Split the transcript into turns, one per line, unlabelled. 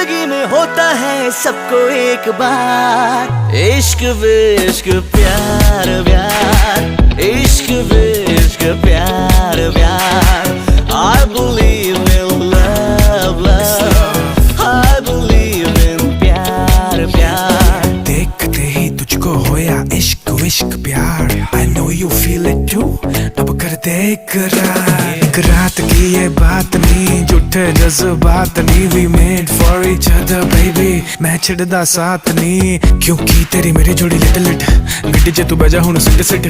जिंदगी में होता है सबको एक बार, इश्क विश्क प्यार व्यार, इश्क विश्क प्यार व्यार। I believe in love, love, I believe in प्यार प्यार।
देखते ही तुझको होया इश्क विश्क प्यार। I know you feel it too, अब कर दे इकरार। एक रात की ये बात नहीं, झूठे जज्बात नहीं। We made for each other baby, मैं छड़दा साथ नहीं। क्योंकि तेरी मेरी जोड़ी लिट लिट, गड्डी च तू बजा हुण सिट सिट।